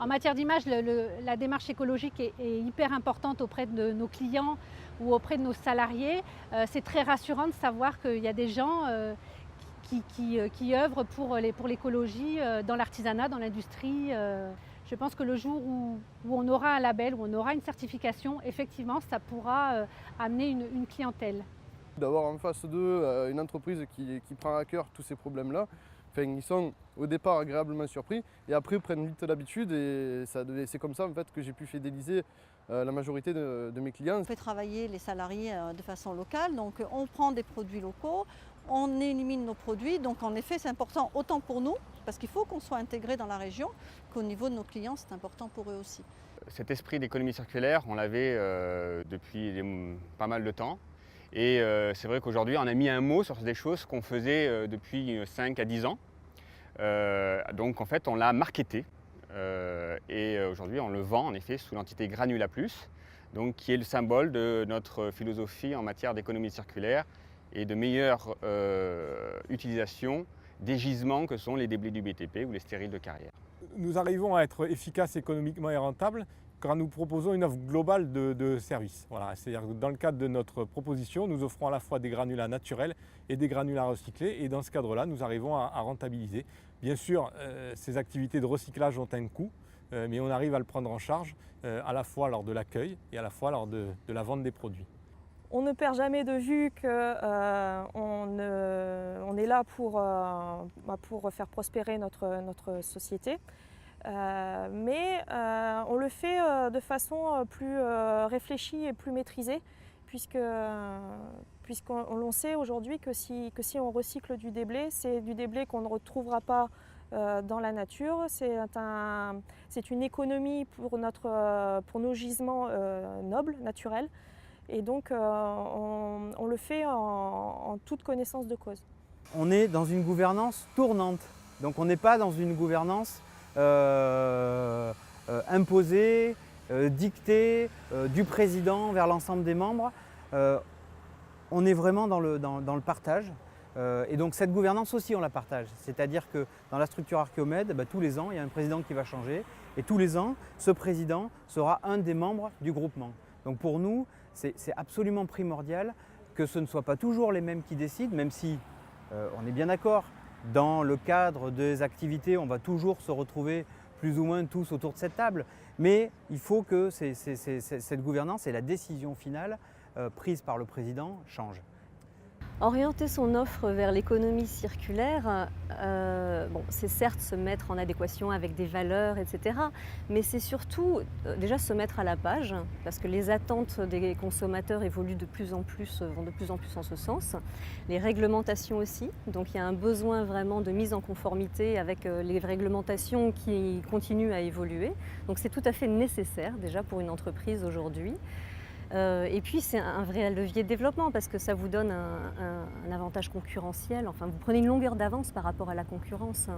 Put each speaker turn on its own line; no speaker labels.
En matière d'image, la démarche écologique est hyper importante auprès de nos clients ou auprès de nos salariés. C'est très rassurant de savoir qu'il y a des gens qui œuvrent pour l'écologie dans l'artisanat, dans l'industrie. Je pense que le jour où on aura un label, où on aura une certification, effectivement, ça pourra amener une clientèle.
D'avoir en face d'eux une entreprise qui prend à cœur tous ces problèmes-là, enfin, ils sont au départ agréablement surpris et après prennent vite l'habitude et c'est comme ça en fait, que j'ai pu fidéliser la majorité de mes clients.
On fait travailler les salariés de façon locale, donc on prend des produits locaux, on élimine nos produits, donc en effet c'est important autant pour nous, parce qu'il faut qu'on soit intégré dans la région, qu'au niveau de nos clients c'est important pour eux aussi.
Cet esprit d'économie circulaire, on l'avait depuis pas mal de temps. Et c'est vrai qu'aujourd'hui, on a mis un mot sur des choses qu'on faisait depuis 5 à 10 ans. Donc en fait, on l'a marketé. Et aujourd'hui, on le vend en effet sous l'entité Granula Plus, donc, qui est le symbole de notre philosophie en matière d'économie circulaire et de meilleure utilisation des gisements que sont les déblais du BTP ou les stériles de carrière.
Nous arrivons à être efficaces économiquement et rentables quand nous proposons une offre globale de services. Voilà, c'est-à-dire que dans le cadre de notre proposition, nous offrons à la fois des granulats naturels et des granulats recyclés et dans ce cadre-là, nous arrivons à rentabiliser. Bien sûr, ces activités de recyclage ont un coût, mais on arrive à le prendre en charge à la fois lors de l'accueil et à la fois lors de la vente des produits.
On ne perd jamais de vue qu'on est là pour faire prospérer notre société. Mais on le fait de façon plus réfléchie et plus maîtrisée, puisqu'on sait aujourd'hui que si on recycle du déblai, c'est du déblai qu'on ne retrouvera pas dans la nature. C'est une économie pour nos gisements nobles, naturels. Et donc on le fait en toute connaissance de cause.
On est dans une gouvernance tournante, donc on n'est pas dans une gouvernance imposée, dictée du président vers l'ensemble des membres. On est vraiment dans le partage. Et donc cette gouvernance aussi on la partage. C'est-à-dire que dans la structure Archéomède, tous les ans il y a un président qui va changer et tous les ans ce président sera un des membres du groupement. Donc pour nous c'est absolument primordial que ce ne soit pas toujours les mêmes qui décident, même si on est bien d'accord. Dans le cadre des activités, on va toujours se retrouver plus ou moins tous autour de cette table. Mais il faut que cette gouvernance et la décision finale prise par le président changent.
Orienter son offre vers l'économie circulaire, c'est certes se mettre en adéquation avec des valeurs, etc. Mais c'est surtout déjà se mettre à la page, parce que les attentes des consommateurs évoluent de plus en plus, vont de plus en plus en ce sens. Les réglementations aussi, donc il y a un besoin vraiment de mise en conformité avec les réglementations qui continuent à évoluer. Donc c'est tout à fait nécessaire déjà pour une entreprise aujourd'hui. Et puis c'est un vrai levier de développement parce que ça vous donne un avantage concurrentiel, enfin vous prenez une longueur d'avance par rapport à la concurrence.